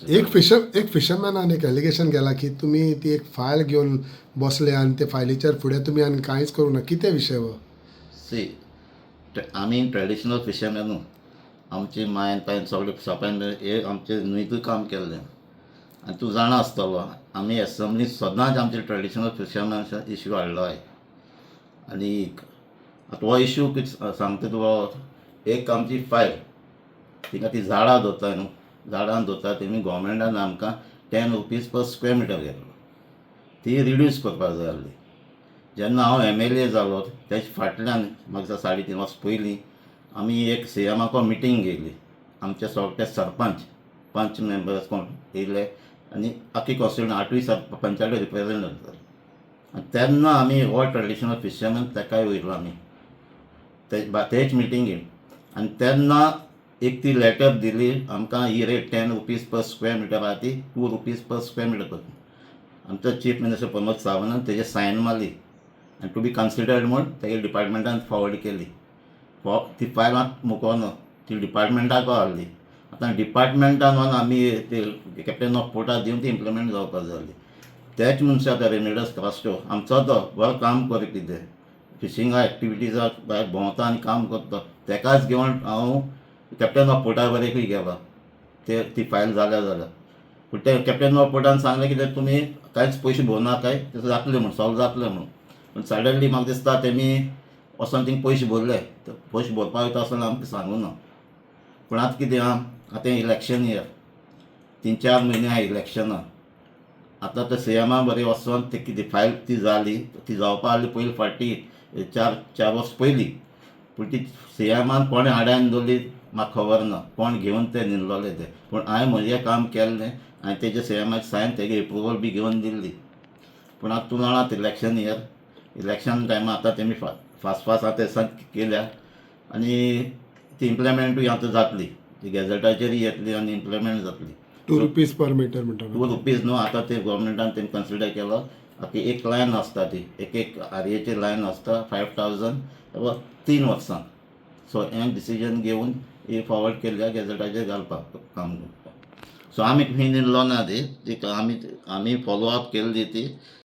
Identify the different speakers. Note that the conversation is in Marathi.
Speaker 1: एक फिशरमॅनान एक एलिगेशन केला की तुम्ही ती एक फायल घेऊन बसले आणि ते फायलीचेर फुडें तुम्ही आनी कांयच करूं ना, कितें विशय हो?
Speaker 2: सी आमी ट्रेडिशनल फिशरमॅन न्हू. आमची मायन पायन सगळे शॉपान हे आमचे न्हंयतूय काम केल्लें. आनी तूं जाणा आसतलो आमी एसेंब्लींत सदांच आमचे ट्रेडिशनल फिशरमॅन इश्यू हाडलो आहे. आनी आतां हो इश्यू कितें सांगता तुका, एक आमची फायल तिका ती झाडां दवरता न्हू, झाडां दवरता तेमी गोवोरमेंटान आमकां ₹10 पर स्क्वेअर मिटर घेतलो. ती रिड्यूस करपाक जाय आसली. जेन्ना हांव MLA जालो तेच्या फाटल्यान म्हाका 3.5 वर्सां पयलीं आमी एक CMाको मिटींग घेयली. आमचे सगळे सरपंच पंच मेंबर्स कोण येयले आनी आख्खी कॉन्स्टिट्यूशन 8 पंचायती रिप्रेझेंट जाताले. आनी तेन्ना आमी हो ट्रेडिशनल फिशरमॅन तेकाय वयलो आमी तेच मिटिंगेक. आनी तेन्ना एक ती लेटर दिली आमकां ही रेट ₹10 पर स्क्वेअर मिटर आहा ती ₹2 पर स्क्वेअर मिटर करता. आमचो चीफ मिनिस्टर प्रमोद सावंतान तेजेर सायन मारली आनी टू बी कन्सिडर्ड म्हूण तेगे डिपार्टमेंटान फॉवर्ड केली. ती फायल आतां मुकोना, ती डिपार्टमेंटाक हाडली. आतां डिपार्टमेंटान आमी ते कॅप्टन ऑफ पोर्टाक दिवन ती इम्प्लिमेंट जावपाक जाय आसली. तेच मनशां आतां रेमिडस कास्ट्रो आमचो तो बरो काम करपी ते फिशिंगा एक्टिविटीजाक भायर भोंवता आनी काम करता. तेकाच घेवन हांव कॅप्टन ऑफ पोर्टा कडेनूय गेलो ती फायल जाल्यार. पूण ते कॅप्टन ऑफ पोर्टान सांगलें कितें तुमी कांयच पयशे भरनाकाय तें जातलें म्हूण सॉल्व जातलें म्हूण. पूण सडनली म्हाका दिसता तेमी वचोन थिंग पयशे भरले. पयशे भरपाक वयता आसतना आमकां सांगूं ना. पूण आतां कितें आहा, आतां इलेक्शन इयर 3-4 म्हयने आहा इलेक्शनाक. आतां ते CMा बरें वचोन ते कितें फायल ती जाली, ती जावपा आसली पयलीं फाटी 4 वर्सां पयलीं. पूण ती CMान कोणें आड्यान दवरली म्हाका खबर ना, कोण घेवन ते निरलोले ते. पूण हांवें म्हजें काम केल्लें आनी तेजे CMाची सायन तेगे एप्रुवल बी घेवन दिल्ली. पूण आतां तूं जाणा इलेक्शन इयर, इलेक्शन टायमार आतां तेमी फास्ट आतां केल्या आनी ती इम्प्लिमेंटूय आतां जातली. ती गॅझेटाचेरूय येतली आनी इम्प्लिमेंट जातली.
Speaker 1: ₹2 पर मिटर म्हणटा.
Speaker 2: ₹2 न्हू, आतां ते गोवोरमेंटान तेमी कन्सिडर केलो. एक लायन आसता ती एक RAची लायन आसता 5000 3 वर्सां. सो हें डिसिजन घेवन ही फॉवर्ड केल्ल्या गॅझेटाचेर घालपाक काम करपाक. सो आमी खंय निरलो ना ती आमी फॉलो अप केल्ली ती